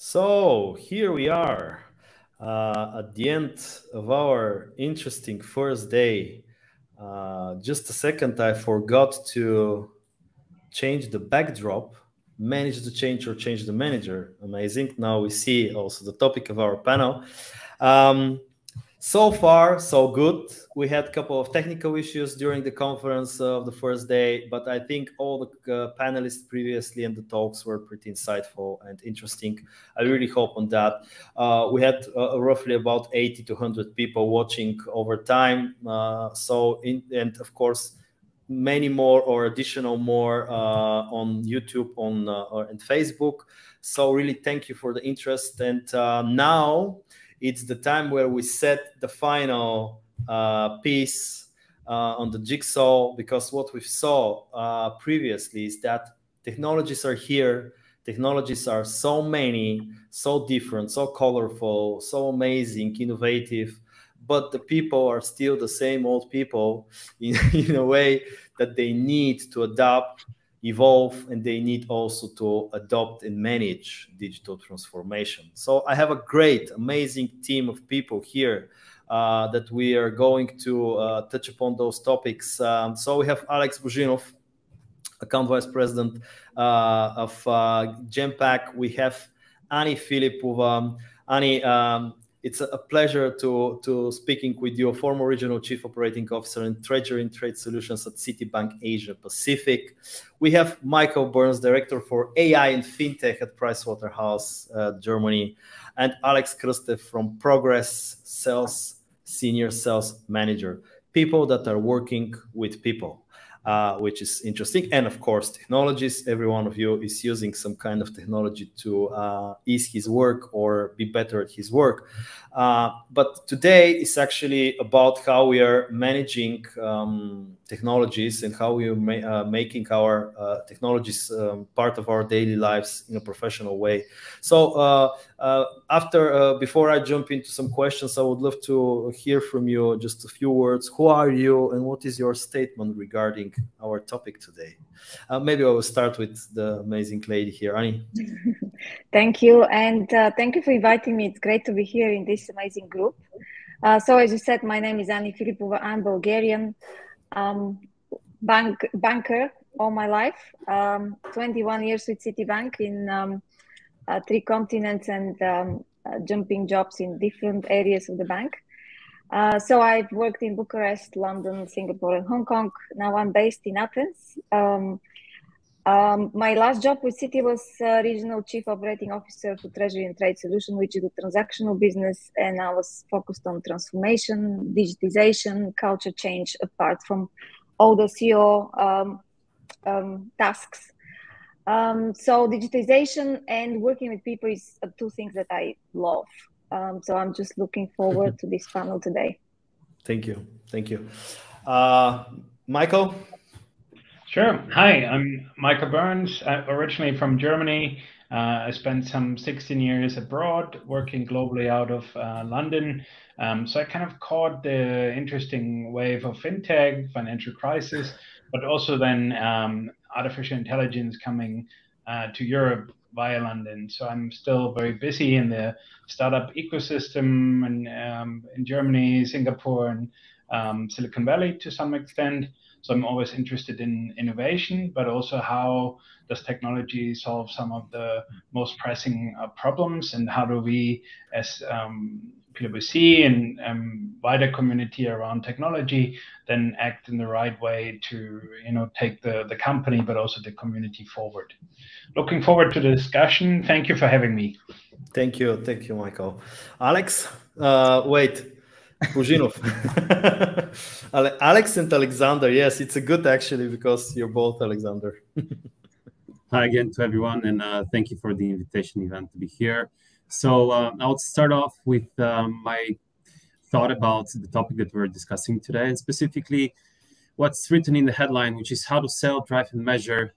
So here we are at the end of our interesting first day. Just a second, I forgot to change the backdrop, manage the change or change the manager. Amazing. Now we see also the topic of our panel. So far, so good. We had a couple of technical issues during the conference of the first day, but I think all the panelists previously and the talks were pretty insightful and interesting. I really hope on that. We had roughly about 80 to 100 people watching over time. And of course, many more or additional more on YouTube and Facebook. So really thank you for the interest. And now it's the time where we set the final piece on the jigsaw, because what we saw previously is that technologies are here. Technologies are so many, so different, so colorful, so amazing, innovative, but the people are still the same old people in a way that they need to adapt, evolve, and they need also to adopt and manage digital transformation. So I have a great, amazing team of people here that we are going to touch upon those topics. So we have Aleks Bozhinov, Account Vice President of Genpact. We have Ani Filipova. Ani, it's a pleasure to speaking with you, former Regional Chief Operating Officer in Treasury and Trade Solutions at Citibank Asia Pacific. We have Michael Berns, Director for AI and FinTech at Pricewaterhouse, Germany, and Aleks Krustev from Progress Sales, Senior Sales Manager. People that are working with people. Which is interesting. And of course, technologies. Every one of you is using some kind of technology to ease his work or be better at his work. But today is actually about how we are managing technologies and how we are making our technologies part of our daily lives in a professional way. So before I jump into some questions, I would love to hear from you just a few words. Who are you and what is your statement regarding our topic today? Maybe I will start with the amazing lady here, Ani. Thank you, and thank you for inviting me. It's great to be here in this amazing group. So as you said, my name is Ani Filipova. I'm Bulgarian, banker all my life, 21 years with Citibank in 3 continents and jumping jobs in different areas of the bank. So I've worked in Bucharest, London, Singapore, and Hong Kong. Now I'm based in Athens. My last job with Citi was Regional Chief Operating Officer for Treasury and Trade Solutions, which is a transactional business, and I was focused on transformation, digitization, culture change, apart from all the CEO tasks. So digitization and working with people is 2 things that I love. So I'm just looking forward to this panel today. Thank you. Thank you. Michael? Sure. Hi, I'm Michael Berns, originally from Germany. I spent some 16 years abroad, working globally out of London. So I kind of caught the interesting wave of FinTech, financial crisis, but also then artificial intelligence coming to Europe via London. So I'm still very busy in the startup ecosystem in Germany, Singapore, and Silicon Valley to some extent. So I'm always interested in innovation, but also how does technology solve some of the most pressing problems, and how do we, as PwC and wider community around technology, then act in the right way to take the company, but also the community forward. Looking forward to the discussion. Thank you for having me. Thank you, Michael. Aleks, wait. Bozhinov. Aleks and Alexander. Yes, it's a good actually, because you're both Alexander. Hi again to everyone, and thank you for the invitation, Ivan, to be here. So I'll start off with my thought about the topic that we're discussing today, and specifically what's written in the headline, which is how to sell, drive, and measure,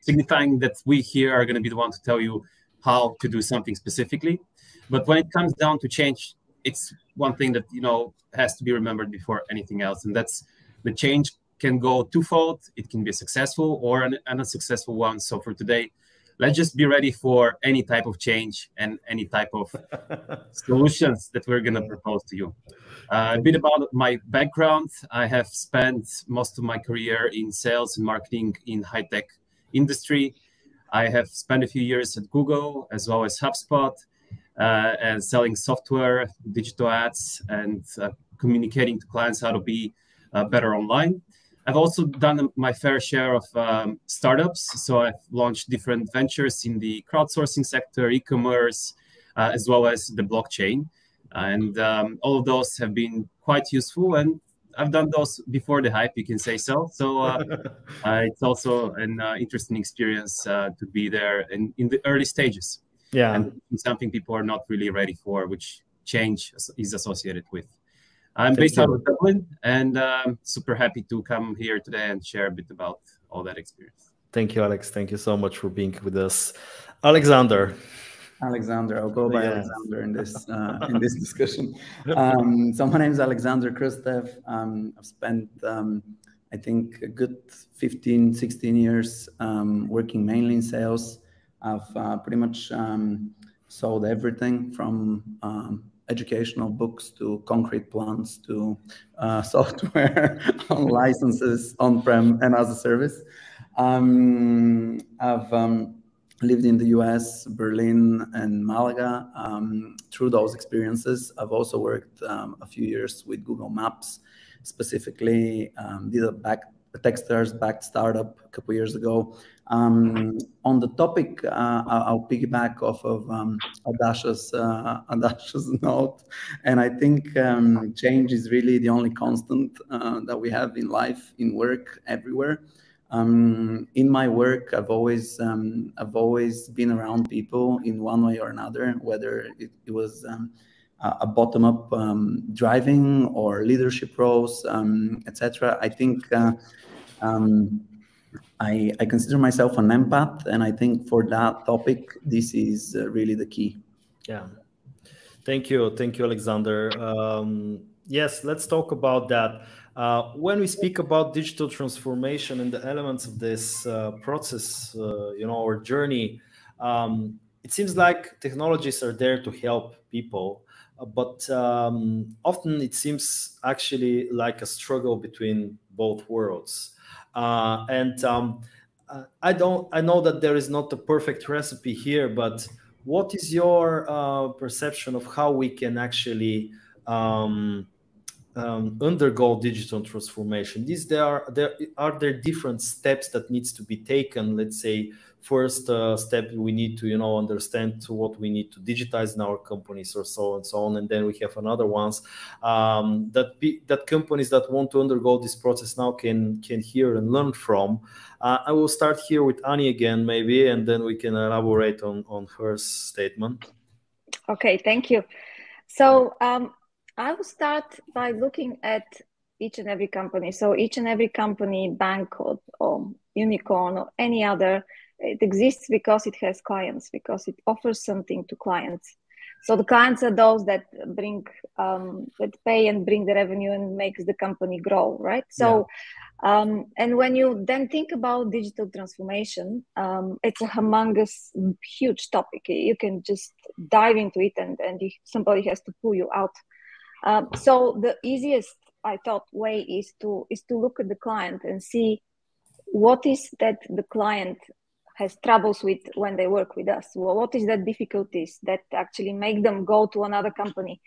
signifying that we here are going to be the one to tell you how to do something specifically. But when it comes down to change, it's one thing that has to be remembered before anything else, and that's the change can go twofold. It can be a successful or an unsuccessful one. So for today, let's just be ready for any type of change and any type of solutions that we're going to propose to you. A bit about my background. I have spent most of my career in sales and marketing in high-tech industry. I have spent a few years at Google as well as HubSpot, and selling software, digital ads, and communicating to clients how to be better online. I've also done my fair share of startups. So I've launched different ventures in the crowdsourcing sector, e-commerce, as well as the blockchain. And all of those have been quite useful. And I've done those before the hype, you can say so. So it's also an interesting experience to be there in the early stages. Yeah. And something people are not really ready for, which change is associated with. I'm based out of Dublin, and super happy to come here today and share a bit about all that experience. Thank you, Alex. Thank you so much for being with us. Alexander. I'll go by Alexander in this discussion. So my name is Alexander Krustev. I've spent, I think, a good 15, 16 years working mainly in sales. I've pretty much sold everything from educational books to concrete plants to software on licenses on-prem and as a service. I've lived in the US, Berlin and Malaga. Through those experiences, I've also worked a few years with Google Maps, specifically did a Techstars-backed startup a couple of years ago. On the topic, I'll piggyback off of Adasha's note, and I think change is really the only constant that we have in life, in work, everywhere. In my work, I've always been around people in one way or another, whether it was a bottom-up driving or leadership roles, etc. I think I consider myself an empath, and I think for that topic, this is really the key. Yeah. Thank you, Alexander. Yes, let's talk about that. When we speak about digital transformation and the elements of this process, our journey, it seems like technologies are there to help people, but often it seems actually like a struggle between both worlds. I know that there is not a perfect recipe here, but what is your perception of how we can actually undergo digital transformation? Are there different steps that needs to be taken? Let's say first step, we need to understand what we need to digitize in our companies, or so and so on, and then we have another ones that companies that want to undergo this process now can hear and learn from. I will start here with Annie again, maybe, and then we can elaborate on her statement. Okay, thank you. So I will start by looking at each and every company. So each and every company, bank or unicorn or any other, it exists because it has clients, because it offers something to clients. So the clients are those that bring, that pay and bring the revenue and makes the company grow, right? So, and when you then think about digital transformation, it's a humongous, huge topic. You can just dive into it, and somebody has to pull you out. So the easiest, I thought, way is to look at the client and see what is that the client has troubles with when they work with us. Well, what is the difficulties that actually make them go to another company?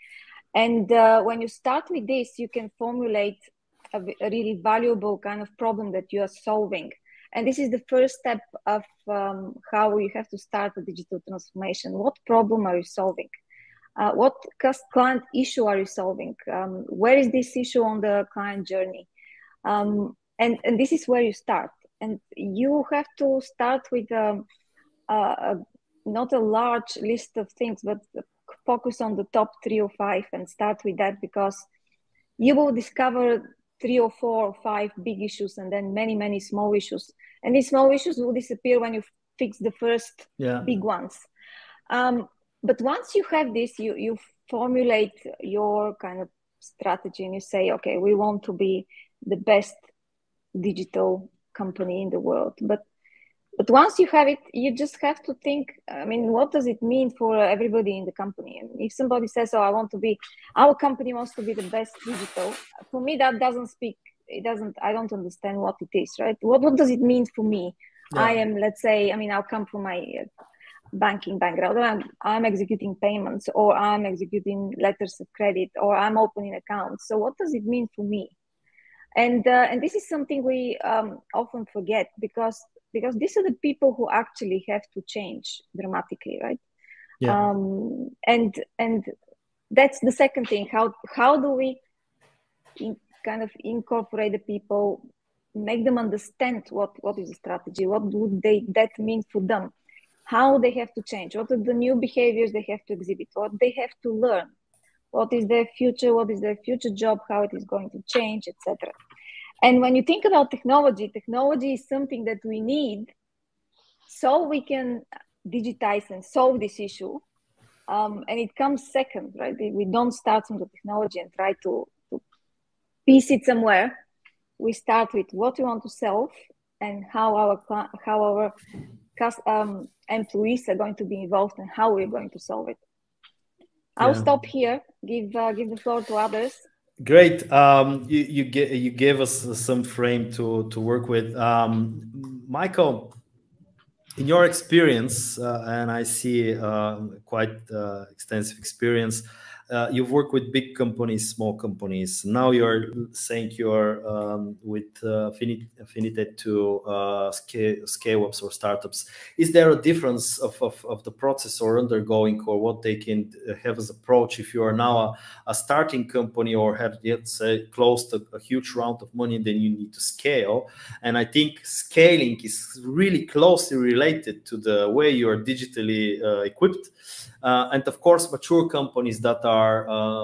And when you start with this, you can formulate a really valuable kind of problem that you are solving. And this is the first step of how you have to start a digital transformation. What problem are you solving? What client issue are you solving? Where is this issue on the client journey? And this is where you start. And you have to start with not a large list of things, but focus on the top 3 or 5 and start with that, because you will discover 3 or 4 or 5 big issues and then many, many small issues. And these small issues will disappear when you fix the first big ones. But once you have this, you formulate your kind of strategy and you say, okay, we want to be the best digital company in the world. But But once you have it, you just have to think, I mean, what does it mean for everybody in the company? And if somebody says, oh, our company wants to be the best digital, for me, that doesn't speak, I don't understand what it is, right? What does it mean for me? Yeah. I am, let's say, I mean, I'll come from my banking background. I'm executing payments, or I'm executing letters of credit, or I'm opening accounts. So what does it mean for me? And this is something we often forget, because these are the people who actually have to change dramatically, right? Yeah. And that's the second thing. How do we kind of incorporate the people, make them understand what is the strategy, what would that mean for them, how they have to change, what are the new behaviors they have to exhibit, what they have to learn, what is their future job, how it is going to change, etc. And when you think about technology is something that we need so we can digitize and solve this issue. And it comes second, right? We don't start from the technology and try to piece it somewhere. We start with what we want to solve and how our employees are going to be involved and how we're going to solve it. I'll stop here, give the floor to others. Great. You gave us some frame to work with. Michael, in your experience, and I see quite extensive experience, you've worked with big companies, small companies. Now you're saying you're with FinTech to scale-ups or startups. Is there a difference of the process or undergoing, or what they can have as approach if you are now a starting company or have, let's say, closed a huge round of money, then you need to scale? And I think scaling is really closely related to the way you are digitally equipped. And of course, mature companies that are,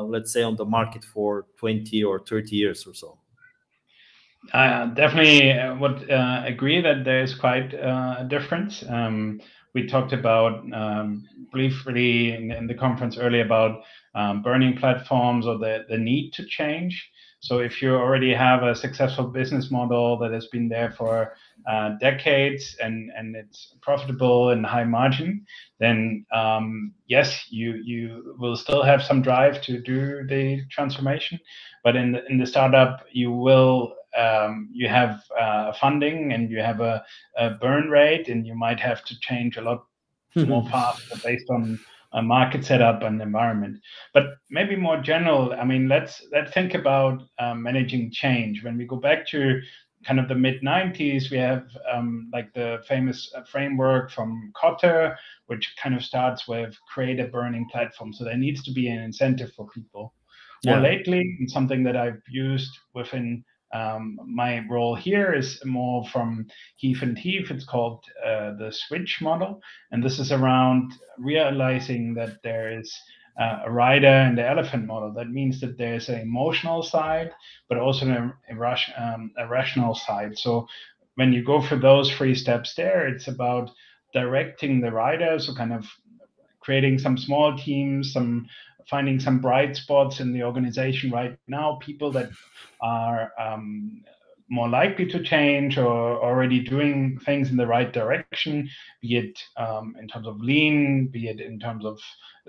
let's say, on the market for 20 or 30 years or so. I definitely would agree that there is quite a difference. We talked about briefly in the conference earlier about burning platforms or the need to change. So if you already have a successful business model that has been there for decades and it's profitable and high margin, then yes, you will still have some drive to do the transformation. But in the startup, you will you have funding and you have a burn rate, and you might have to change a lot more faster based on a market setup and environment. But maybe more general, I mean, let's think about managing change. When we go back to kind of the mid-90s, we have like the famous framework from Kotter, which kind of starts with create a burning platform. So there needs to be an incentive for people. More lately, and something that I've used within my role here is more from Heath and Heath. It's called the switch model. And this is around realizing that there is a rider and the elephant model. That means that there's an emotional side, but also a rational side. So when you go for those 3 steps there, it's about directing the rider, so kind of creating some small teams, finding some bright spots in the organization right now, people that are more likely to change or already doing things in the right direction, be it in terms of lean, be it in terms of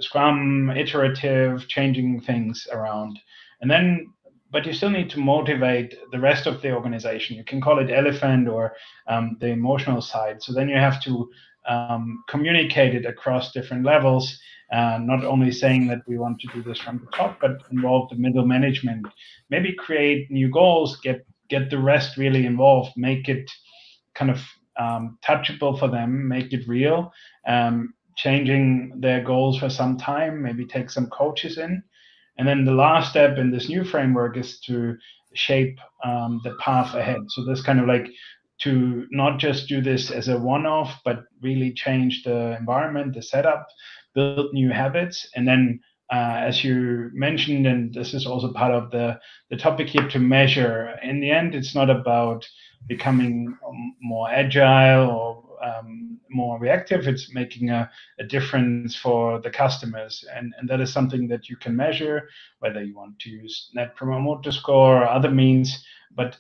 Scrum, iterative, changing things around. And then, but you still need to motivate the rest of the organization. You can call it elephant or the emotional side. So then you have to communicate it across different levels, not only saying that we want to do this from the top, but involve the middle management, maybe create new goals, get the rest really involved, make it kind of touchable for them, make it real, changing their goals for some time, maybe take some coaches in. And then the last step in this new framework is to shape the path ahead. So this kind of like to not just do this as a one-off, but really change the environment, the setup, build new habits. And then, as you mentioned, and this is also part of the topic here, to measure. In the end, it's not about becoming more agile or more reactive. It's making a difference for the customers. And that is something that you can measure, whether you want to use Net Promoter Score or other means, but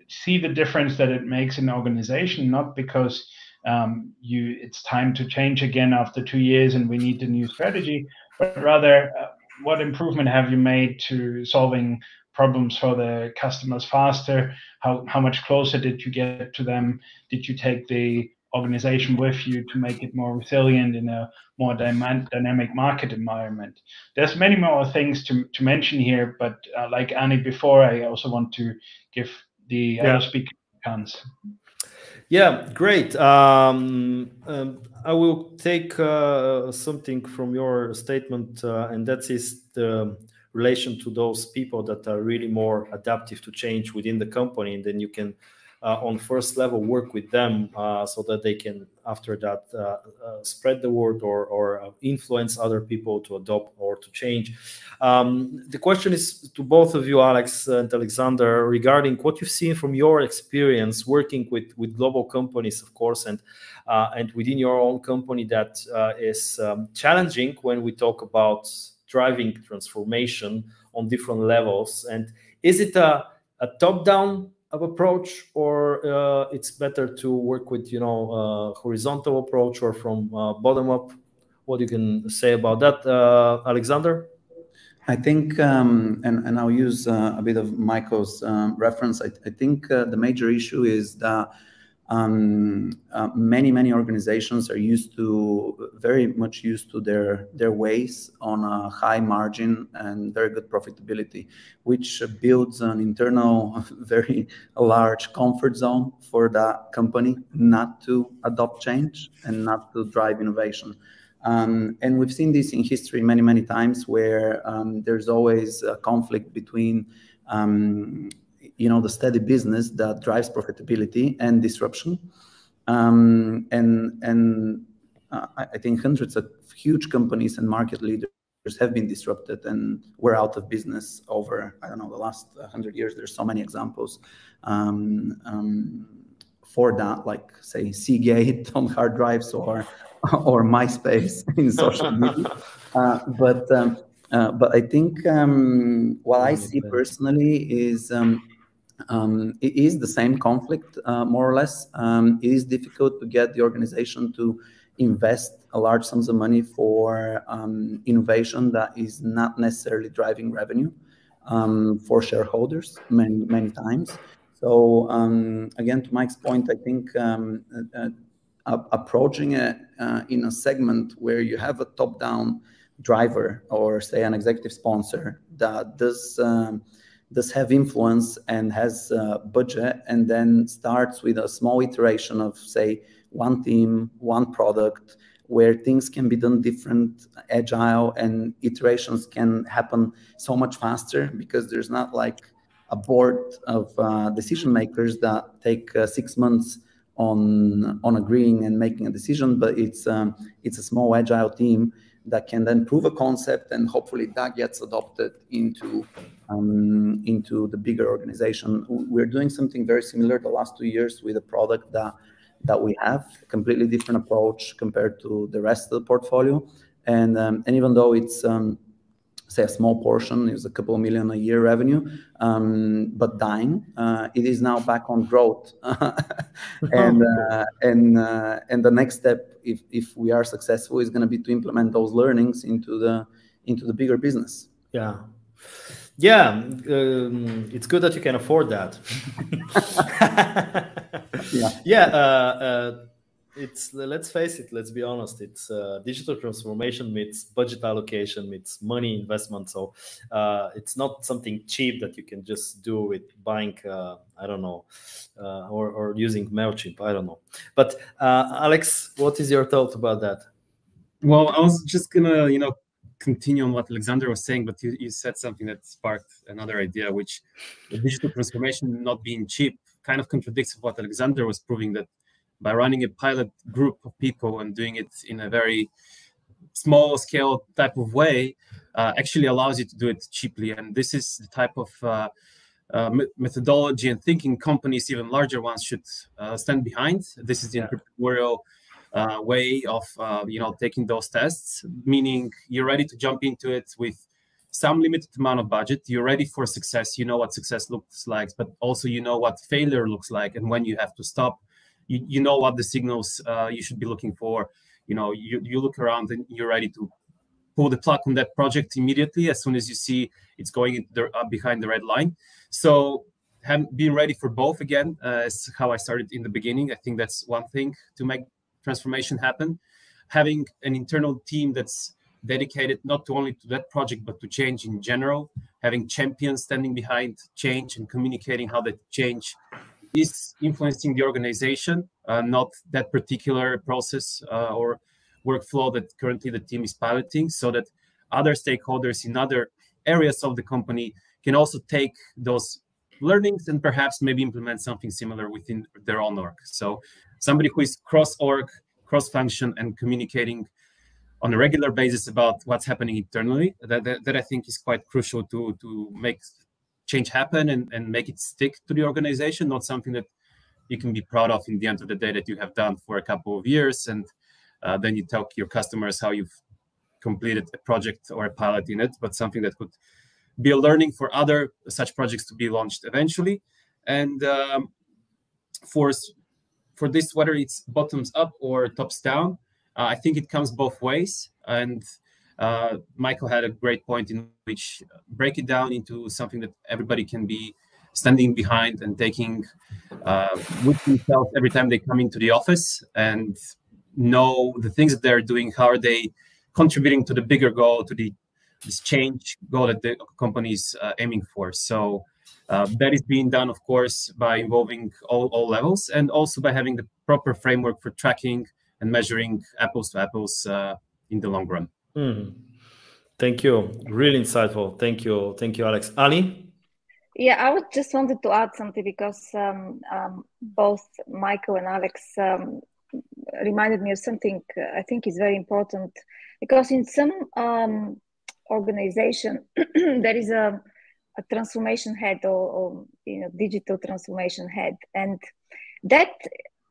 see the difference that it makes in the organization, not because it's time to change again after 2 years and we need a new strategy, but rather what improvement have you made to solving problems for the customers faster? How much closer did you get to them? Did you take the organization with you to make it more resilient in a more dynamic market environment? There's many more things to mention here, but like Annie before, I also want to give the other speaker a chance. Yeah, great. I will take something from your statement, and that is the relation to those people that are really more adaptive to change within the company, and then you can on first level work with them so that they can after that spread the word or influence other people to adopt or to change. The question is to both of you, Aleks and Alexander, regarding what you've seen from your experience working with global companies, of course, and within your own company that is challenging when we talk about driving transformation on different levels. And is it a top-down approach, or it's better to work with horizontal approach or from bottom up? What you can say about that, Alexander? I think, and I'll use a bit of Michael's reference. I think the major issue is that many organizations are very much used to their ways on a high margin and very good profitability, which builds an internal very large comfort zone for that company not to adopt change and not to drive innovation. And we've seen this in history many times, where there's always a conflict between the steady business that drives profitability and disruption. I think hundreds of huge companies and market leaders have been disrupted and were out of business over, I don't know, the last 100 years. There's so many examples for that, like say Seagate on hard drives or MySpace in social media. But I think what I see personally is it is the same conflict, more or less. It is difficult to get the organization to invest a large sums of money for innovation that is not necessarily driving revenue for shareholders many times. So again, to Mike's point, I think approaching it in a segment where you have a top-down driver or say an executive sponsor that does have influence and has budget, and then starts with a small iteration of say one team, one product, where things can be done different, agile, and iterations can happen so much faster because there's not like a board of decision makers that take 6 months on agreeing and making a decision, but it's a small agile team that can then prove a concept, and hopefully that gets adopted into the bigger organization. We're doing something very similar the last 2 years with a product that we have, a completely different approach compared to the rest of the portfolio. And even though it's say a small portion, is a couple of million a year revenue, but dying, it is now back on growth. And the next step, if we are successful, is going to be to implement those learnings into the bigger business. Yeah, it's good that you can afford that. It's, let's face it, let's be honest, it's digital transformation meets budget allocation, meets money investment. So it's not something cheap that you can just do with buying, I don't know, or using MailChimp, I don't know. But Aleks, what is your thought about that? Well, I was just gonna, continue on what Alexander was saying, but you said something that sparked another idea, which the digital transformation not being cheap kind of contradicts what Alexander was proving, that by running a pilot group of people and doing it in a very small scale type of way, actually allows you to do it cheaply. And this is the type of methodology and thinking companies, even larger ones, should stand behind. This is the entrepreneurial way of taking those tests, meaning you're ready to jump into it with some limited amount of budget. You're ready for success. You know what success looks like, but also you know what failure looks like and when you have to stop. you know what the signals you should be looking for. You look around and you're ready to pull the plug on that project immediately as soon as you see it's going behind the red line. So being ready for both again is how I started in the beginning. I think that's one thing to make transformation happen. Having an internal team that's dedicated not only to that project, but to change in general, having champions standing behind change and communicating how that change is influencing the organization, not that particular process or workflow that currently the team is piloting, so that other stakeholders in other areas of the company can also take those learnings and perhaps maybe implement something similar within their own org. So somebody who is cross-org, cross-function, and communicating on a regular basis about what's happening internally, that I think is quite crucial to make change happen and make it stick to the organization, not something that you can be proud of in the end of the day that you have done for a couple of years, and then you tell your customers how you've completed a project or a pilot in it, but something that could be a learning for other such projects to be launched eventually. And for this, whether it's bottoms up or tops down, I think it comes both ways. And Michael had a great point in which break it down into something that everybody can be standing behind and taking with themselves every time they come into the office, and know the things that they're doing, how are they contributing to the bigger goal, to this change goal that the company is aiming for. So that is being done, of course, by involving all levels, and also by having the proper framework for tracking and measuring apples to apples in the long run. Thank you. Really insightful. Thank you, Aleks. Ali? Yeah, I would just wanted to add something, because both Michael and Aleks reminded me of something I think is very important, because in some organization there is a transformation head or digital transformation head, and that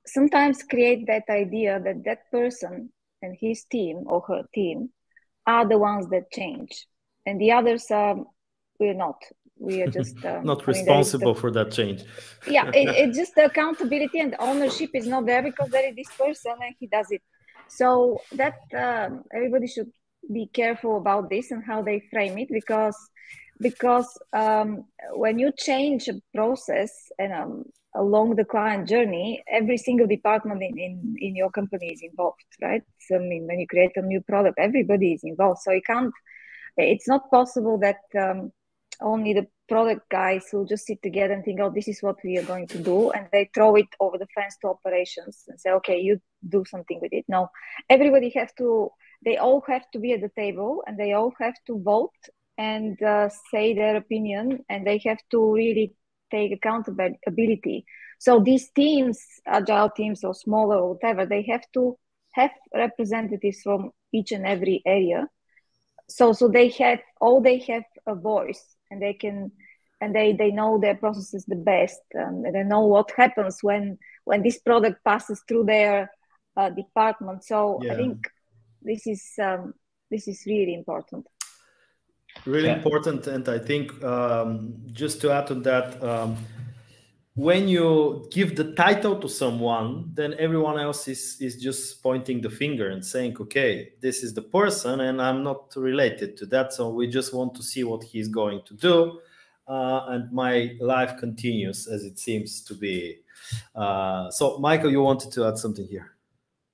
sometimes create that idea that that person and his team or her team are the ones that change, and the others we're not. We are just not responsible for that change. Yeah, it's just the accountability and ownership is not there, because there is this person and he does it. So that everybody should be careful about this and how they frame it, because when you change a process and along the client journey, every single department in your company is involved, right? So, I mean, when you create a new product, everybody is involved. So it's not possible that only the product guys will just sit together and think, oh, this is what we are going to do, and they throw it over the fence to operations and say, okay, you do something with it. No, everybody they all have to be at the table, and they all have to vote and say their opinion, and they have to really take accountability. So these teams, agile teams or smaller or whatever, they have to have representatives from each and every area. So they have a voice, and they know their processes the best, and they know what happens when this product passes through their department. So yeah. I think this is really important. Really important, and I think just to add on that, when you give the title to someone, then everyone else is just pointing the finger and saying, okay, this is the person and I'm not related to that, so we just want to see what he's going to do, and my life continues as it seems to be. So Michael, you wanted to add something here.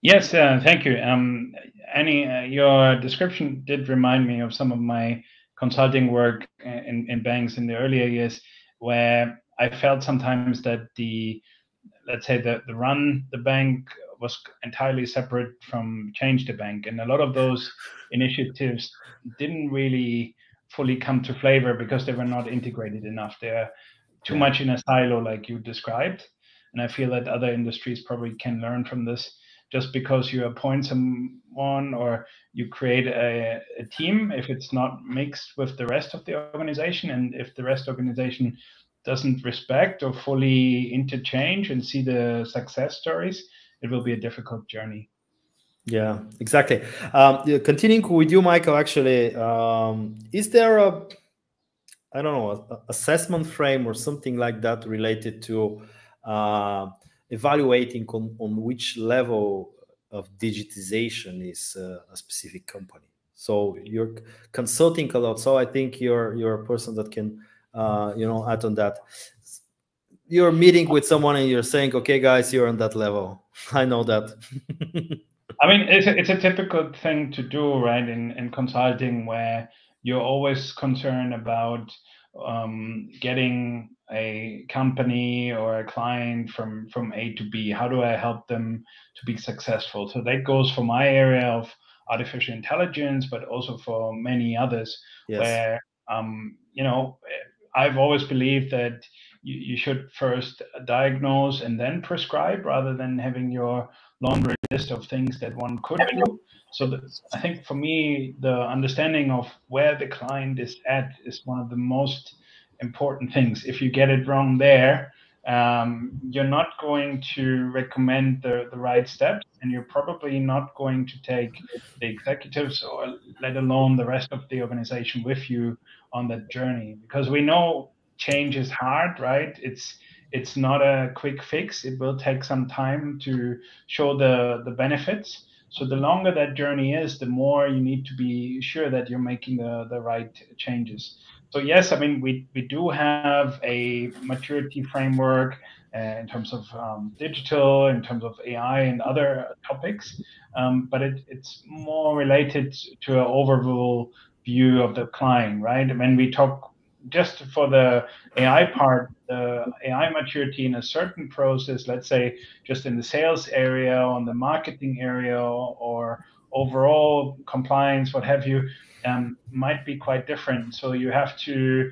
Yes, thank you. Annie, your description did remind me of some of my consulting work in banks in the earlier years, where I felt sometimes that the run the bank was entirely separate from change the bank, and a lot of those initiatives didn't really fully come to flavor because they were not integrated enough. They're too much in a silo, like you described, and I feel that other industries probably can learn from this. Just because you appoint someone or you create a team, if it's not mixed with the rest of the organization, and if the rest of the organization doesn't respect or fully interchange and see the success stories, it will be a difficult journey. Yeah, exactly. Continuing with you, Michael, actually, is there a assessment frame or something like that related to evaluating on which level of digitization is a specific company. So you're consulting a lot. So I think you're a person that can add on that. You're meeting with someone and you're saying, okay, guys, you're on that level. I know that. I mean, it's a typical thing to do, right? In consulting, where you're always concerned about getting a company or a client from A to B. How do I help them to be successful? So that goes for my area of artificial intelligence, but also for many others. Yes. Where I've always believed that you should first diagnose and then prescribe, rather than having your laundry list of things that one could do. So I think for me, the understanding of where the client is at is one of the most important things. If you get it wrong there, you're not going to recommend the right steps, and you're probably not going to take the executives, or let alone the rest of the organization, with you on that journey. Because we know change is hard, right? It's not a quick fix. It will take some time to show the benefits. So the longer that journey is, the more you need to be sure that you're making the right changes. So yes, I mean, we do have a maturity framework in terms of digital, in terms of AI and other topics, but it's more related to an overall view of the client, right? When we talk just for the AI part, the AI maturity in a certain process, let's say just in the sales area, on the marketing area, or overall compliance, what have you, might be quite different. So you have to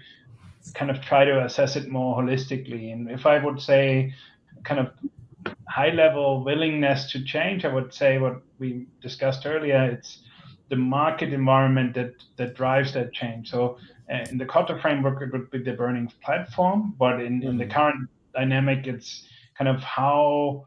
kind of try to assess it more holistically. And if I would say kind of high level willingness to change, I would say what we discussed earlier, it's the market environment that drives that change. So in the Kotter framework, it would be the burning platform, but in the current dynamic, it's kind of how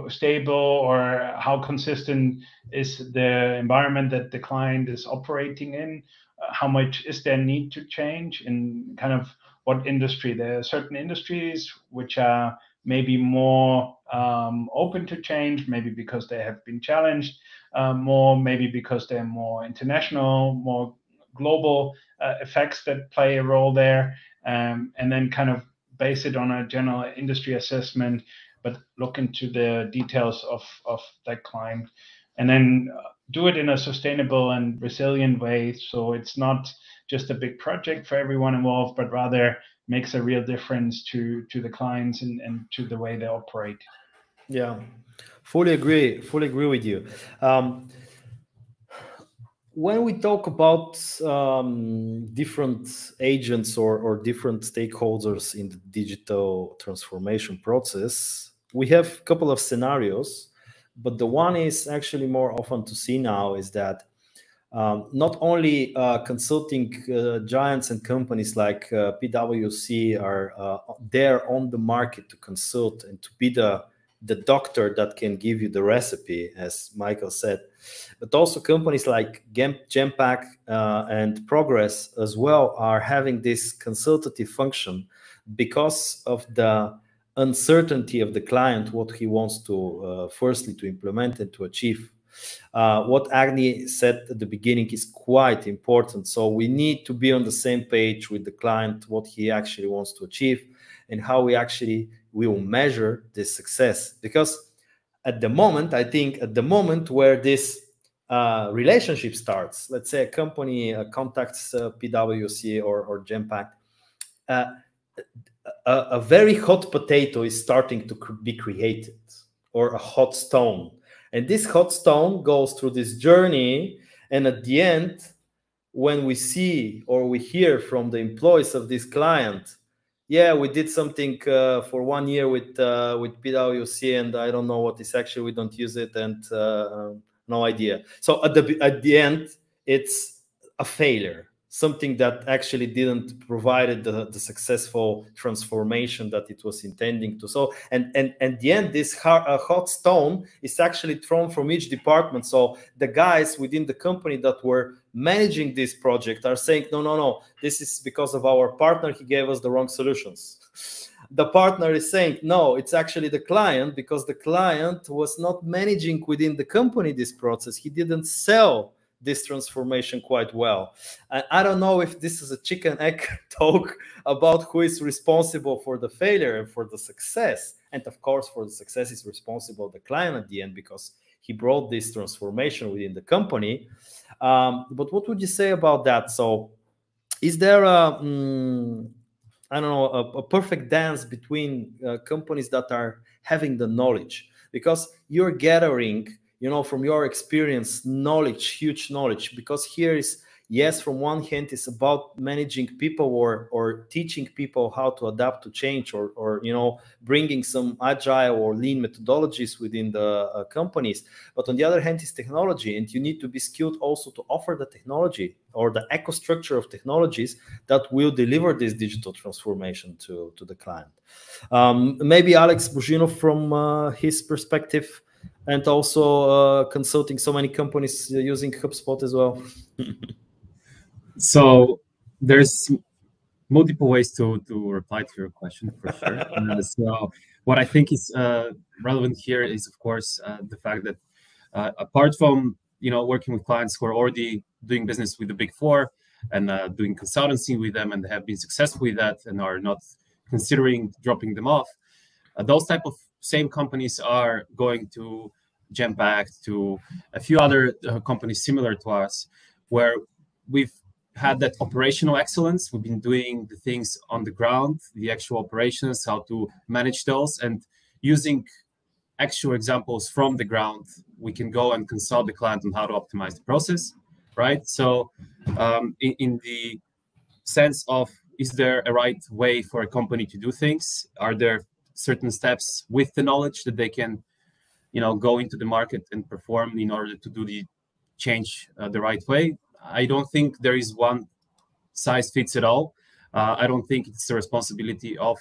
stable or how consistent is the environment that the client is operating in, how much is there need to change, in kind of what industry. There are certain industries which are maybe more open to change, maybe because they have been challenged more, maybe because they're more international, more global effects that play a role there, and then kind of base it on a general industry assessment, but look into the details of that client, and then do it in a sustainable and resilient way. So it's not just a big project for everyone involved, but rather makes a real difference to the clients and to the way they operate. Yeah, fully agree with you. When we talk about different agents or different stakeholders in the digital transformation process, we have a couple of scenarios, but the one is actually more often to see now is that not only consulting giants and companies like PwC are there on the market to consult and to be the doctor that can give you the recipe, as Michael said, but also companies like Genpact and Progress as well are having this consultative function because of the uncertainty of the client, what he wants to firstly to implement and to achieve. What Agni said at the beginning is quite important. So we need to be on the same page with the client, what he actually wants to achieve and how we will measure this success. Because at the moment, I think at the moment where this relationship starts, let's say a company contacts PwC or Genpact, a very hot potato is starting to be created, or a hot stone. And this hot stone goes through this journey. And at the end, when we see or we hear from the employees of this client, yeah, we did something for 1 year with PwC, and I don't know what is actually, we don't use it, and no idea. So at the end, it's a failure, something that actually didn't provide the successful transformation that it was intending to. So, and at the end, this hot stone is actually thrown from each department. So the guys within the company that were managing this project are saying, no, this is because of our partner, he gave us the wrong solutions. the partner is saying, no, it's actually the client, because the client was not managing within the company this process. He didn't sell this transformation quite well. And I don't know if this is a chicken egg talk about who is responsible for the failure and for the success. And of course, for the success is responsible the client at the end, because he brought this transformation within the company. But what would you say about that? So is there a, I don't know, a perfect dance between companies that are having the knowledge? Because you're gathering, you know, from your experience, knowledge, huge knowledge, because here is, yes, from one hand, it's about managing people or teaching people how to adapt to change, or you know, bringing some agile or lean methodologies within the companies. But on the other hand, it's technology, and you need to be skilled also to offer the technology or the eco-structure of technologies that will deliver this digital transformation to the client. Maybe Aleks Bozhinov, from his perspective, and also consulting so many companies using HubSpot as well. So there's multiple ways to reply to your question, for sure. So what I think is relevant here is, of course, the fact that apart from, you know, working with clients who are already doing business with the Big Four and doing consultancy with them, and have been successful with that and are not considering dropping them off, those type of same companies are going to Genpact, to a few other companies similar to us, where we've had that operational excellence. We've been doing the things on the ground, the actual operations, how to manage those, and using actual examples from the ground, we can go and consult the client on how to optimize the process, right? So in the sense of, is there a right way for a company to do things? Are there certain steps with the knowledge that they can, you know, go into the market and perform in order to do the change the right way? I don't think there is one size fits it all. I don't think it's the responsibility of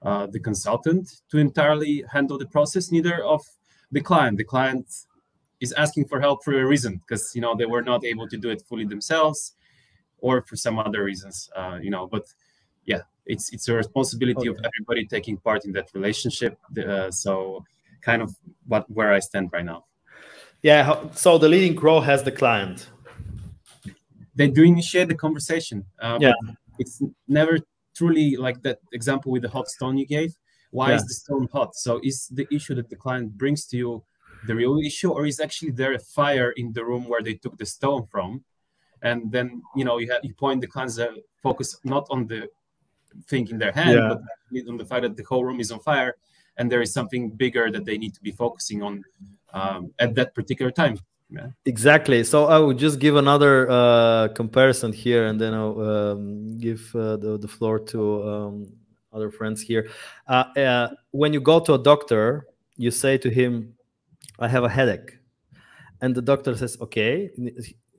the consultant to entirely handle the process, neither of the client. The client is asking for help for a reason, because, you know, they were not able to do it fully themselves, or for some other reasons, you know. But yeah, it's a responsibility of everybody taking part in that relationship. So kind of where I stand right now. Yeah. So the leading role has the client. They do initiate the conversation, yeah. but it's never truly like that example with the hot stone you gave. Why is the stone hot? So is the issue that the client brings to you the real issue, or is actually there a fire in the room where they took the stone from? And then, you know, you point the client's focus not on the thing in their hand, but actually on the fact that the whole room is on fire, and there is something bigger that they need to be focusing on at that particular time. Yeah. Exactly. So I would just give another comparison here, and then I'll give the floor to other friends here. When you go to a doctor, you say to him, I have a headache. And the doctor says, okay.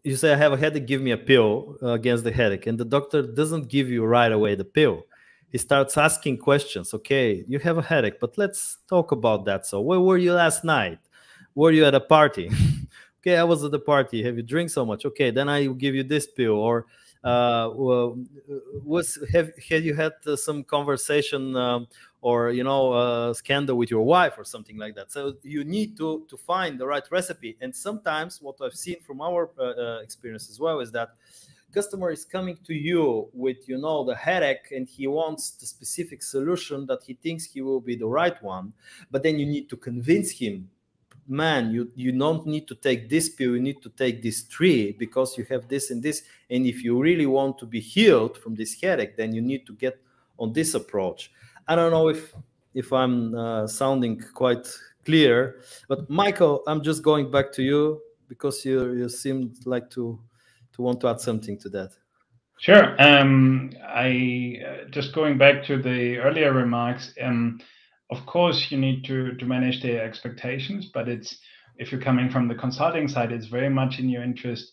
You say, I have a headache, give me a pill against the headache. And the doctor doesn't give you right away the pill. He starts asking questions. Okay, you have a headache, but let's talk about that. So where were you last night? Were you at a party? Okay, I was at the party. Have you drink so much? Okay, then I will give you this pill. Or have you had some conversation or, you know, scandal with your wife or something like that? So you need to find the right recipe. And sometimes what I've seen from our experience as well is that customer is coming to you with, you know, the headache, and he wants the specific solution that he thinks he will be the right one. But then you need to convince him, man, you don't need to take this pill, you need to take these 3 because you have this and this. And if you really want to be healed from this headache, then you need to get on this approach. I don't know if I'm sounding quite clear, but Michael, I'm just going back to you because you seemed like to want to add something to that. Sure. I just going back to the earlier remarks. Of course, you need to manage their expectations, but if you're coming from the consulting side, it's very much in your interest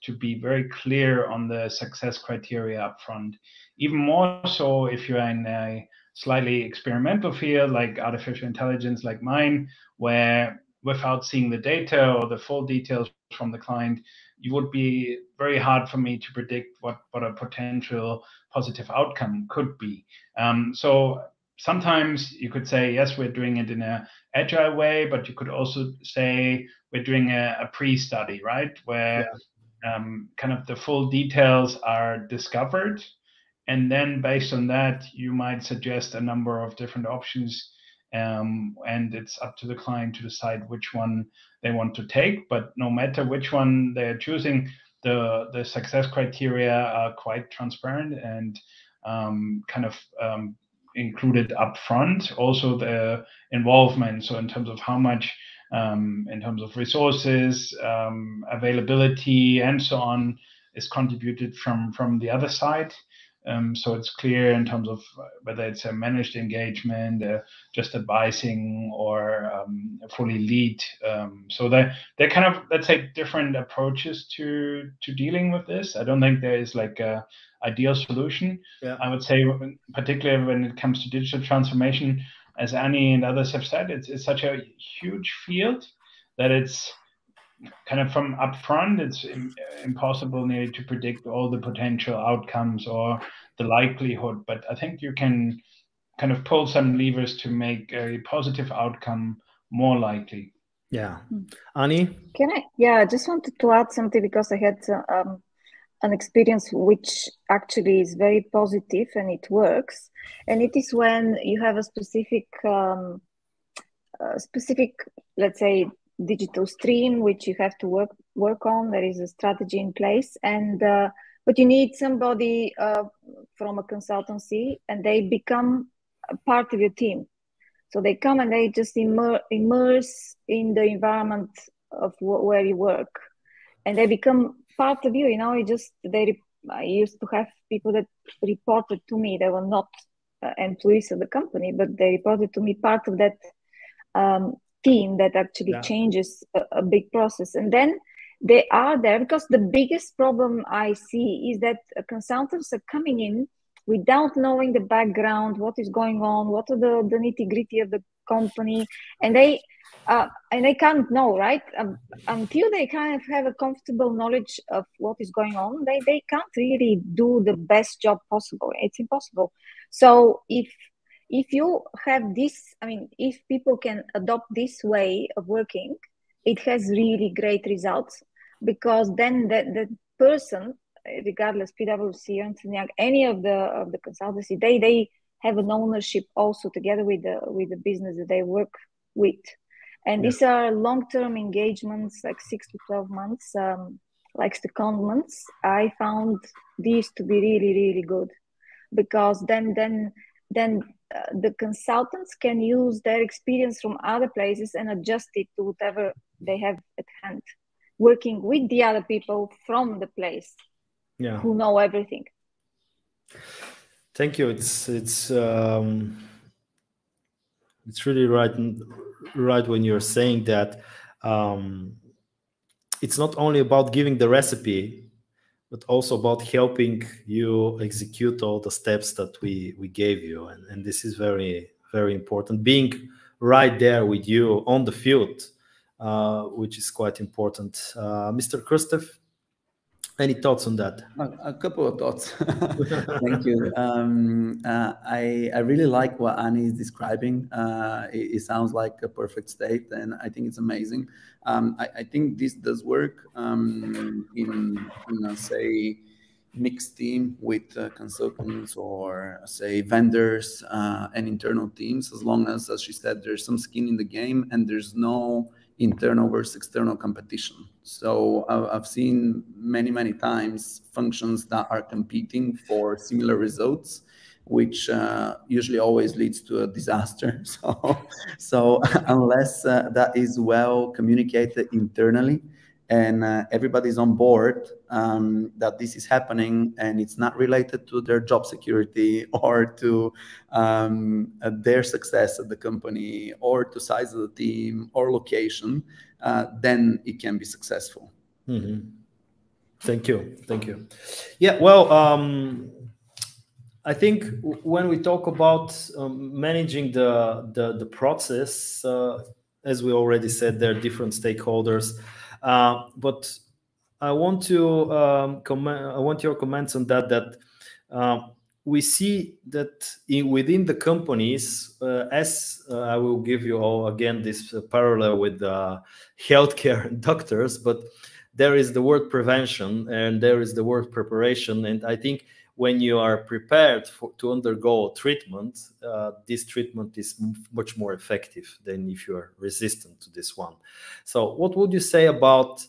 to be very clear on the success criteria upfront. Even more so if you're in a slightly experimental field like artificial intelligence, like mine, where without seeing the data or the full details from the client, it would be very hard for me to predict what a potential positive outcome could be. So sometimes you could say, yes, we're doing it in an agile way, but you could also say we're doing a pre-study, right? Where kind of the full details are discovered. And then based on that, you might suggest a number of different options. And it's up to the client to decide which one they want to take. But no matter which one they're choosing, the success criteria are quite transparent and kind of included upfront. Also the involvement, so in terms of how much, in terms of resources, availability, and so on, is contributed from the other side. So it's clear in terms of whether it's a managed engagement, just advising, or fully lead. So they're kind of, let's say, different approaches to dealing with this. I don't think there is like a ideal solution. I would say, particularly when it comes to digital transformation, as Annie and others have said, it's such a huge field that it's kind of from upfront, it's impossible nearly to predict all the potential outcomes or the likelihood. But I think you can kind of pull some levers to make a positive outcome more likely. Yeah. Annie? Can I? Yeah, I just wanted to add something because I had an experience which actually is very positive and it works. And it is when you have a specific, let's say, digital stream which you have to work on. There is a strategy in place, and but you need somebody from a consultancy, and they become a part of your team. So they come and they just immerse in the environment of where you work, and they become part of you. You know, I used to have people that reported to me. They were not employees of the company, but they reported to me, part of that team that actually changes a big process. And then they are there because the biggest problem I see is that consultants are coming in without knowing the background, what is going on, what are the nitty-gritty of the company, and they can't know, right? Until they kind of have a comfortable knowledge of what is going on, they can't really do the best job possible. It's impossible. So if you have this, I mean, if people can adopt this way of working, it has really great results, because then the person, regardless PwC, Ernst & Young, any of the consultancy, they have an ownership also together with the business that they work with. And these are long-term engagements, like 6 to 12 months, like secondments. I found these to be really, really good, because then the consultants can use their experience from other places and adjust it to whatever they have at hand, working with the other people from the place who know everything. Thank you. It's really right when you're saying that it's not only about giving the recipe, but also about helping you execute all the steps that we gave you. And this is very, very important. Being right there with you on the field, which is quite important. Mr. Krustev, any thoughts on that? A couple of thoughts. Thank you. I really like what Annie is describing. It sounds like a perfect state, and I think it's amazing. I think this does work in a, say, mixed team with consultants or, say, vendors and internal teams, as long as she said, there's some skin in the game and there's no internal versus external competition. So I've seen many times functions that are competing for similar results, which usually always leads to a disaster. So unless that is well communicated internally and everybody's on board that this is happening and it's not related to their job security or to their success at the company or to size of the team or location, then it can be successful. Mm-hmm. Thank you. Yeah, well, I think when we talk about managing the process, as we already said, there are different stakeholders. But I want to I want your comments on that. we see that within the companies, as I will give you all again this parallel with healthcare and doctors, but there is the word prevention and there is the word preparation. And I think when you are prepared to undergo treatment, this treatment is much more effective than if you are resistant to this one. So what would you say about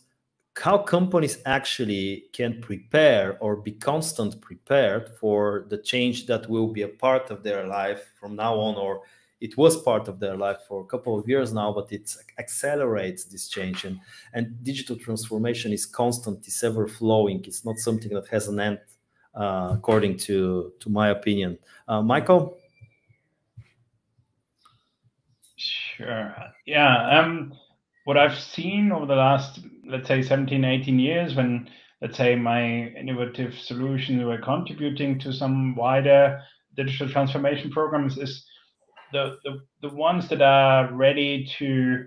how companies actually can prepare or be constant prepared for the change that will be a part of their life from now on, or it was part of their life for a couple of years now, but it accelerates this change. And digital transformation is constant, it's ever flowing. It's not something that has an end, according to my opinion. Michael? Sure. Yeah. What I've seen over the last, let's say, 17, 18 years, when, let's say, my innovative solutions were contributing to some wider digital transformation programs, is the ones that are ready to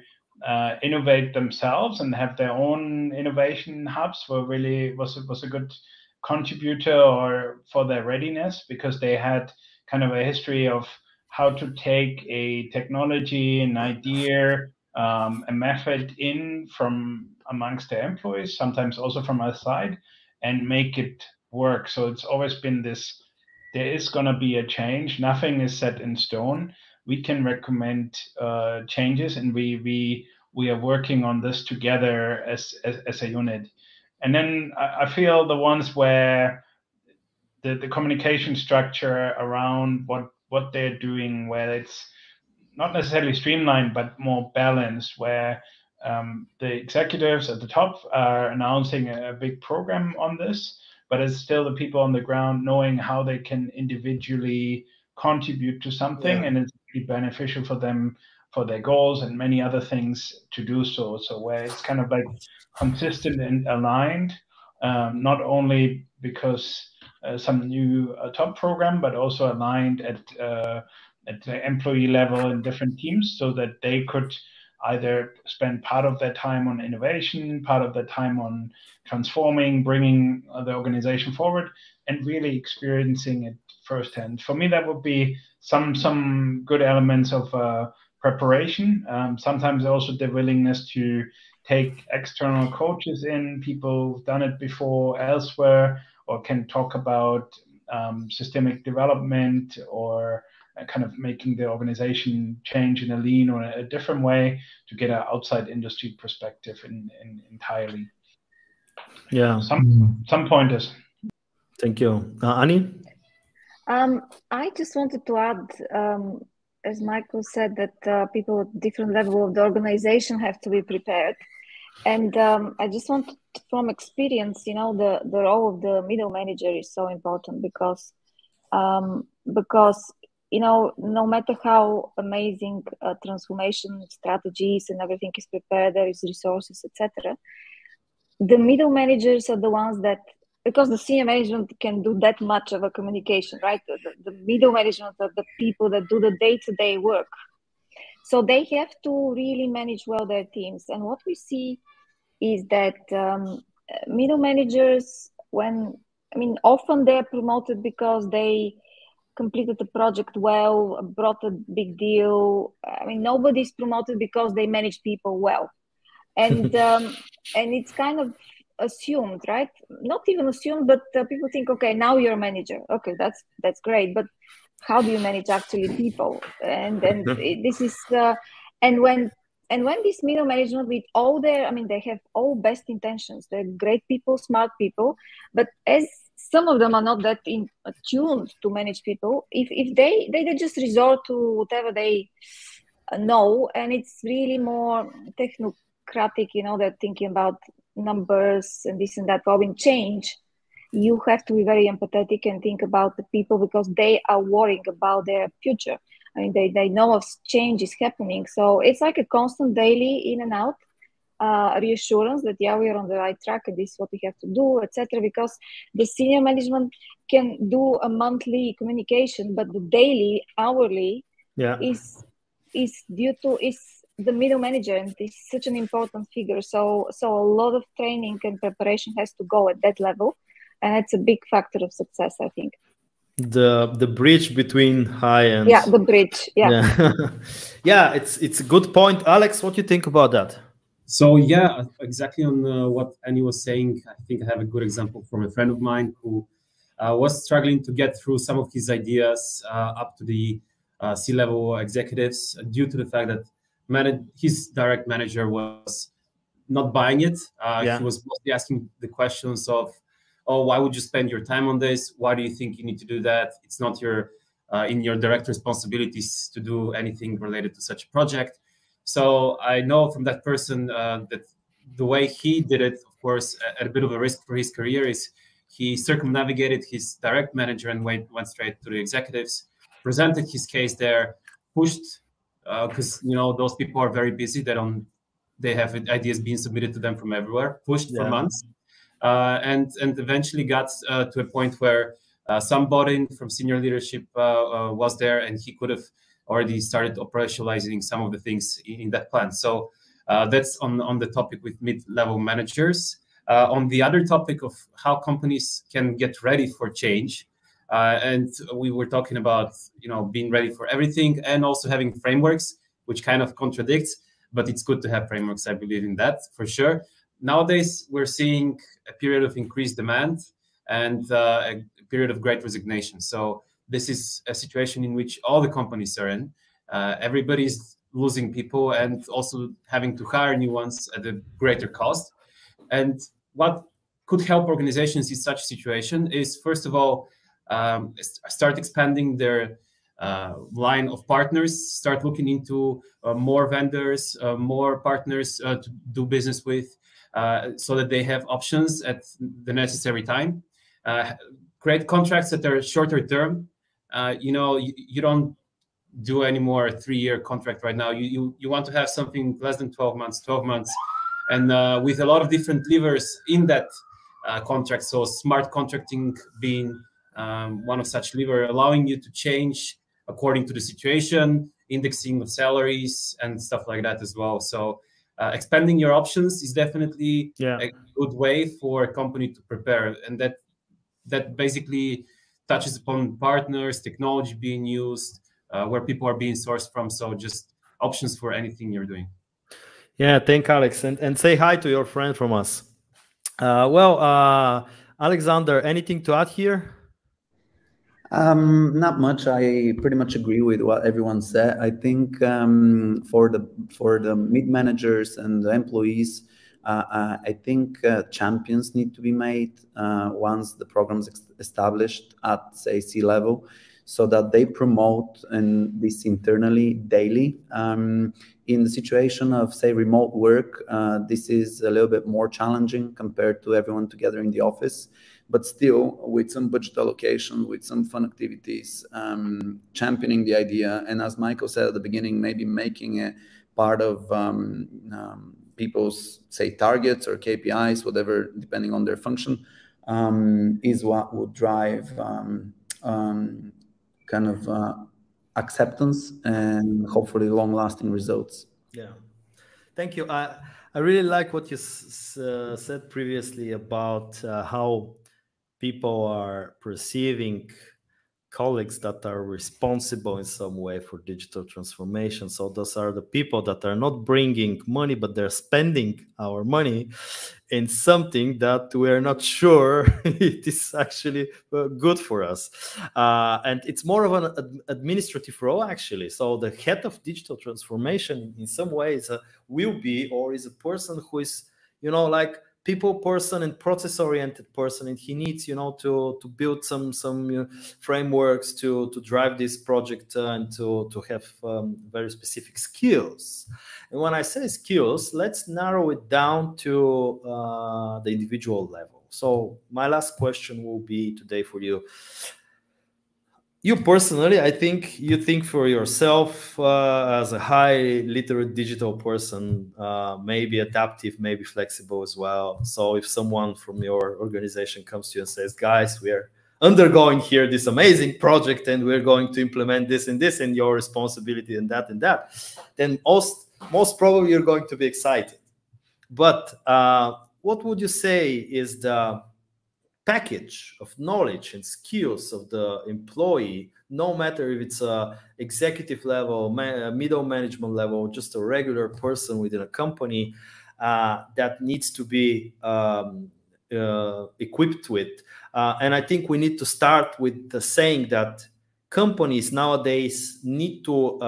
innovate themselves and have their own innovation hubs was a good contributor or for their readiness, because they had kind of a history of how to take a technology, an idea, a method in from amongst their employees, sometimes also from outside, and make it work. So it's always been this, there is going to be a change. Nothing is set in stone. We can recommend changes, and we are working on this together as a unit. And then I feel the ones where the communication structure around what they're doing, where it's not necessarily streamlined, but more balanced, where the executives at the top are announcing a big program on this, but it's still the people on the ground knowing how they can individually contribute to something, and it's beneficial for them, for their goals and many other things to do so. So where it's kind of like consistent and aligned, not only because some new top program, but also aligned at the employee level in different teams, so that they could either spend part of their time on innovation, part of their time on transforming, bringing the organization forward, and really experiencing it firsthand. For me, that would be some good elements of preparation. Sometimes also the willingness to take external coaches in, people who've done it before elsewhere, or can talk about systemic development, or kind of making the organization change in a lean or a different way, to get an outside industry perspective entirely. Yeah. Some pointers. Thank you. Annie? I just wanted to add, as Michael said, that people at different level of the organization have to be prepared. And I just want, from experience, the role of the middle manager is so important, because no matter how amazing transformation strategies and everything is prepared, there is resources, etc. The middle managers are the ones that, because the senior management can do that much of a communication, right? The middle management are the people that do the day-to-day work. So they have to really manage well their teams. And what we see is that middle managers, often they're promoted because they completed the project well, brought a big deal. Nobody's promoted because they manage people well. And and it's kind of assumed, right? Not even assumed, but people think, okay, now you're a manager. Okay, that's great, but how do you manage actually people? And this is and when this middle management, with all their, they have all best intentions. They're great people, smart people, but as some of them are not that attuned to manage people, if they just resort to whatever they know, and it's really more technocratic, they're thinking about numbers and this and that. Well, in change, you have to be very empathetic and think about the people, because they are worrying about their future. They know of change is happening. So it's like a constant daily in and out reassurance that, we are on the right track and this is what we have to do, etc. Because the senior management can do a monthly communication, but the daily, hourly is the middle manager, and this is such an important figure. So a lot of training and preparation has to go at that level, and it's a big factor of success, I think. The bridge between high and the bridge. Yeah, it's a good point. Aleks, what do you think about that? So yeah, exactly on what Annie was saying. I think I have a good example from a friend of mine who was struggling to get through some of his ideas up to the C-level executives due to the fact that his direct manager was not buying it. He was mostly asking the questions of, oh, why would you spend your time on this? Why do you think you need to do that? It's not your in your direct responsibilities to do anything related to such a project. So I know from that person that the way he did it, of course, at a bit of a risk for his career, is he circumnavigated his direct manager and went straight to the executives, presented his case there, pushed, because those people are very busy. They have ideas being submitted to them from everywhere, pushed for months, and eventually got to a point where somebody from senior leadership was there, and he could have already started operationalizing some of the things in that plan. So that's on the topic with mid-level managers. On the other topic of how companies can get ready for change, and we were talking about being ready for everything and also having frameworks, which kind of contradicts, but it's good to have frameworks. I believe in that for sure. Nowadays, we're seeing a period of increased demand and a period of great resignation. So this is a situation in which all the companies are in. Everybody's losing people and also having to hire new ones at a greater cost. And what could help organizations in such a situation is, first of all, start expanding their line of partners, start looking into more vendors, more partners to do business with, so that they have options at the necessary time. Create contracts that are shorter term. You don't do any more 3-year contract right now. You want to have something less than 12 months, and with a lot of different levers in that contract. So smart contracting being one of such lever, allowing you to change according to the situation, indexing of salaries and stuff like that as well. So expanding your options is definitely a good way for a company to prepare, and that basically touches upon partners, technology being used, where people are being sourced from. So just options for anything you're doing. Yeah, thank Aleks, and say hi to your friend from us. Alexander, anything to add here? Not much. I pretty much agree with what everyone said. I think for the mid managers and the employees, I think champions need to be made once the program's established at, say, C-level, so that they promote this internally daily. In the situation of, say, remote work, this is a little bit more challenging compared to everyone together in the office. But still, with some budget allocation, with some fun activities, championing the idea, and as Michael said at the beginning, maybe making it part of people's, say, targets or KPIs, whatever, depending on their function, is what would drive kind of acceptance and hopefully long-lasting results. Yeah, thank you. I really like what you said previously about how people are perceiving colleagues that are responsible in some way for digital transformation. So those are the people that are not bringing money, but they're spending our money in something that we're not sure it is actually good for us. And it's more of an administrative role, actually. So the head of digital transformation in some ways will be, or is a person who is, like people person and process oriented person, and he needs to build some frameworks to drive this project and to have very specific skills. And when I say skills, let's narrow it down to the individual level. So my last question will be today for you. You personally, I think you think for yourself as a high literate digital person, maybe adaptive, maybe flexible as well. So if someone from your organization comes to you and says, guys, we're undergoing here this amazing project and we're going to implement this and your responsibility and that, then most probably you're going to be excited. But what would you say is the package of knowledge and skills of the employee, no matter if it's a executive level, middle management level, just a regular person within a company, that needs to be equipped with. And I think we need to start with the saying that companies nowadays need to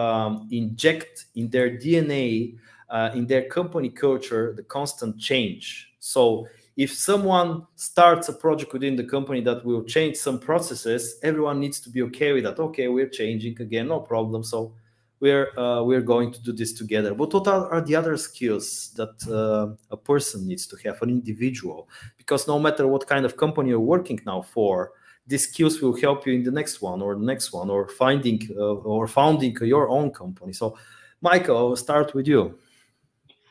inject in their DNA, in their company culture, the constant change. So if someone starts a project within the company that will change some processes, everyone needs to be okay with that. Okay, we're changing again, no problem. So we're going to do this together. But what are the other skills that a person needs to have, an individual? Because no matter what kind of company you're working now for, these skills will help you in the next one, or finding or founding your own company. So, Michael, I'll start with you.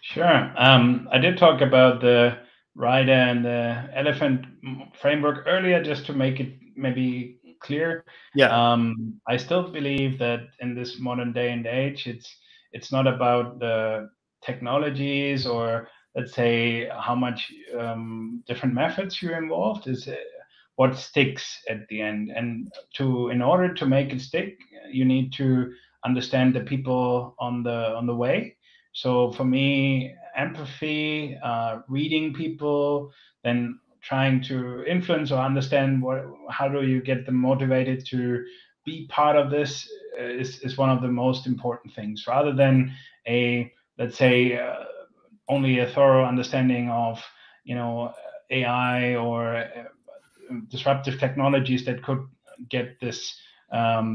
Sure. I did talk about the rider and the elephant framework earlier, just to make it maybe clear. Yeah. I still believe that in this modern day and age, it's not about the technologies, or let's say how much different methods you're involved. Is what sticks at the end. And in order to make it stick, you need to understand the people on the way. So for me, empathy, reading people, then trying to influence or understand how do you get them motivated to be part of this is one of the most important things, rather than let's say only a thorough understanding of AI or disruptive technologies that could get this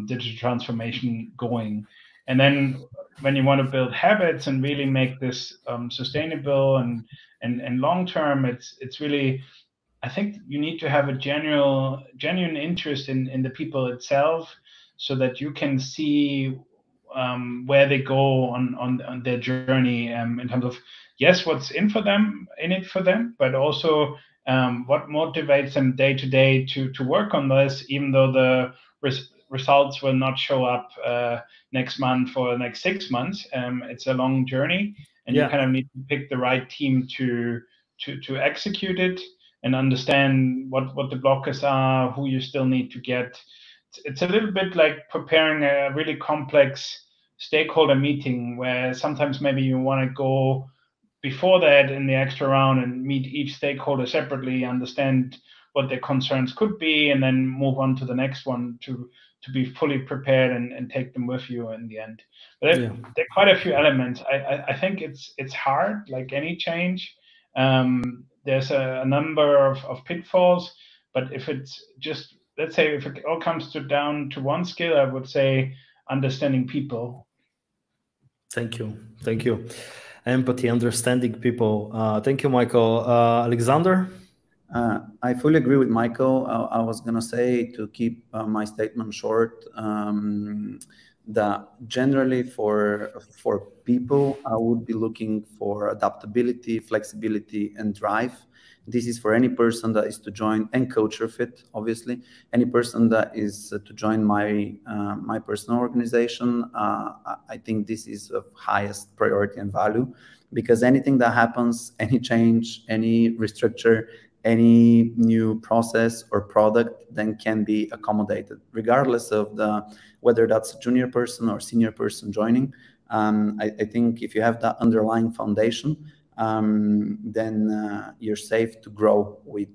digital transformation going. And then when you want to build habits and really make this sustainable and long term, it's really, I think you need to have a genuine interest in the people itself, so that you can see where they go on their journey, in terms of, yes, what's in it for them, but also what motivates them day to day to work on this, even though the results will not show up next month or the next 6 months. It's a long journey, and you kind of need to pick the right team to execute it, and understand what the blockers are, who you still need to get. It's a little bit like preparing a really complex stakeholder meeting, where sometimes maybe you want to go before that in the extra round and meet each stakeholder separately, understand what their concerns could be, and then move on to the next one to be fully prepared and take them with you in the end. But there are quite a few elements. I think it's hard, like any change. There's a number of pitfalls, but if it's just, let's say, if it all comes down to one skill, I would say understanding people. Thank you. Empathy, understanding people. Thank you, Michael. Alexander? I fully agree with Michael. I was going to say, to keep my statement short, that generally for people, I would be looking for adaptability, flexibility, and drive. This is for any person that is to join, and culture fit, obviously. Any person that is to join my personal organization, I think this is of highest priority and value, because anything that happens, any change, any restructure, any new process or product, then can be accommodated, regardless of whether that's a junior person or senior person joining. I think if you have that underlying foundation, then you're safe to grow with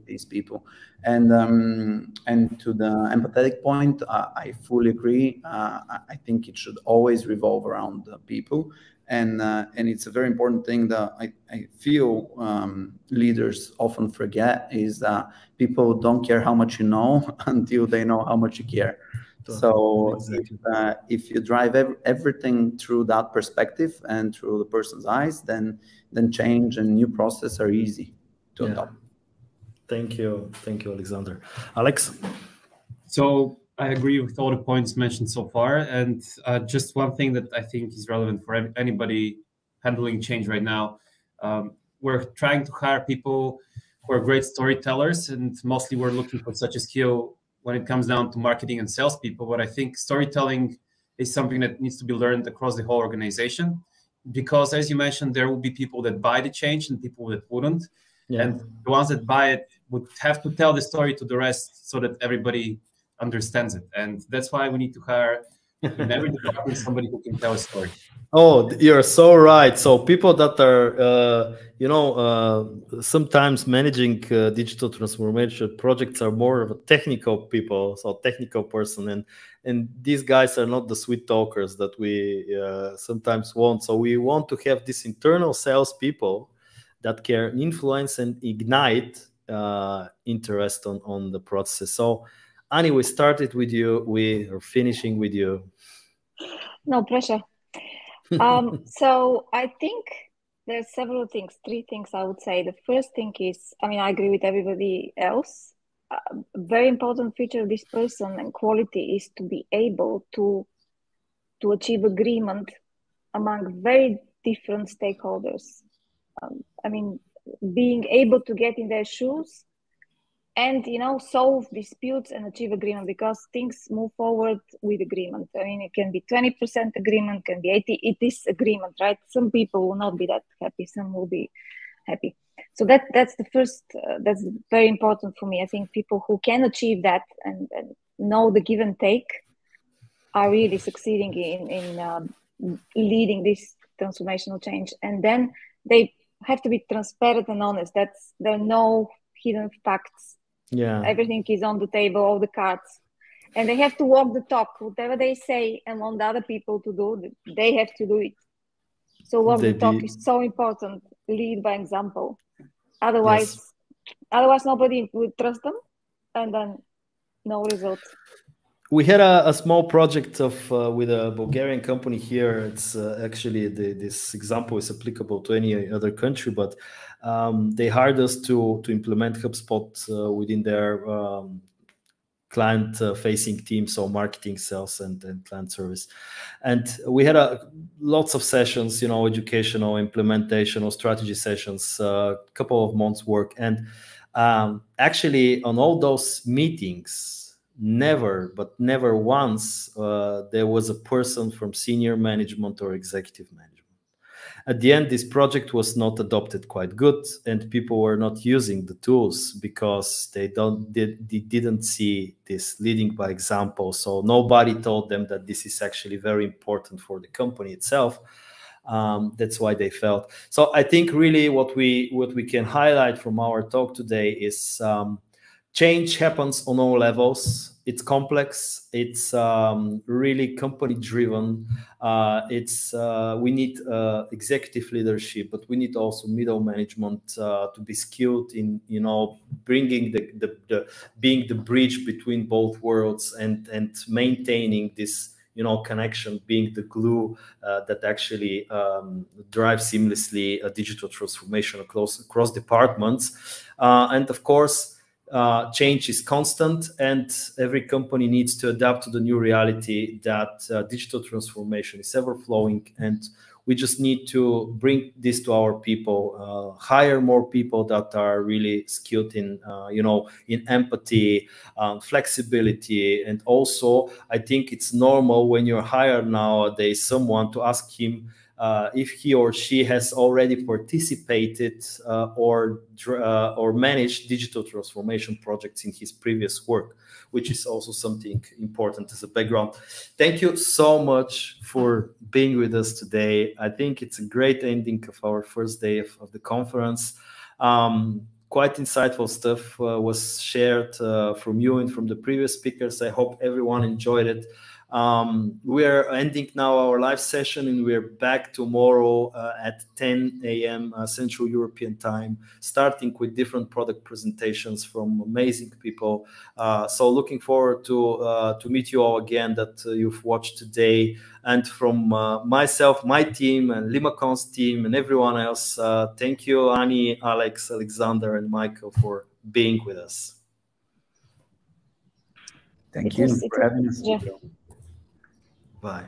these people. And to the empathetic point, I fully agree. I think it should always revolve around the people. And it's a very important thing that I feel leaders often forget, is that people don't care how much you know until they know how much you care. So exactly. If you drive everything through that perspective and through the person's eyes, then change and new process are easy to adopt. Thank you, Alexander. Aleks? So I agree with all the points mentioned so far, and just one thing that I think is relevant for anybody handling change right now. We're trying to hire people who are great storytellers, and mostly we're looking for such a skill when it comes down to marketing and salespeople. But I think storytelling is something that needs to be learned across the whole organization, because, as you mentioned, there will be people that buy the change and people that wouldn't. And the ones that buy it would have to tell the story to the rest so that everybody understands it. And that's why we need to hire in every department somebody who can tell a story. Oh, you're so right. So people that are, sometimes managing digital transformation projects are more of a technical people, so technical person, and these guys are not the sweet talkers that we sometimes want. So we want to have these internal salespeople that can influence and ignite interest on the process. So, Annie, we started with you. We are finishing with you. No pressure. So I think there's several things, 3 things I would say. The first thing is, I mean, I agree with everybody else. Very important feature of this person and quality is to be able to achieve agreement among very different stakeholders. I mean, being able to get in their shoes and, solve disputes and achieve agreement, because things move forward with agreement. I mean, it can be 20% agreement, can be 80%. It is agreement, right? Some people will not be that happy. Some will be happy. So that's the first, that's very important for me. I think people who can achieve that and know the give and take are really succeeding in leading this transformational change. And then they have to be transparent and honest. There are no hidden facts. Yeah, everything is on the table, all the cards, and they have to walk the talk. Whatever they say and want other people to do, they have to do it. So walk the talk is so important. Lead by example. Otherwise nobody would trust them, and then no result. We had a small project with a Bulgarian company here. It's actually this example is applicable to any other country, but they hired us to implement HubSpot within their client-facing team, so marketing, sales, and client service. And we had lots of sessions, educational, implementational, strategy sessions, a couple of months' work. And actually, on all those meetings, never once there was a person from senior management or executive management. At the end, this project was not adopted quite good, and people were not using the tools because they didn't see this leading by example. So nobody told them that this is actually very important for the company itself. That's why they failed. So I think really what we can highlight from our talk today is change happens on all levels. It's complex. It's really company driven. We need executive leadership, but we need also middle management to be skilled in bringing being the bridge between both worlds and maintaining this connection, being the glue that actually drives seamlessly a digital transformation across departments, and of course. Change is constant, and every company needs to adapt to the new reality that digital transformation is ever flowing, and we just need to bring this to our people, hire more people that are really skilled in empathy, flexibility, and also I think it's normal when you hire nowadays someone to ask him if he or she has already participated or managed digital transformation projects in his previous work, which is also something important as a background. Thank you so much for being with us today. I think it's a great ending of our first day of the conference. Quite insightful stuff was shared from you and from the previous speakers. I hope everyone enjoyed it. We are ending now our live session, and we're back tomorrow at 10 a.m. Central European time, starting with different product presentations from amazing people. So looking forward to meet you all again that you've watched today. And from myself, my team, and Limacon's team, and everyone else, thank you, Ani, Alex, Alexander, and Michael for being with us. Thank you for having us. Yeah. Bye.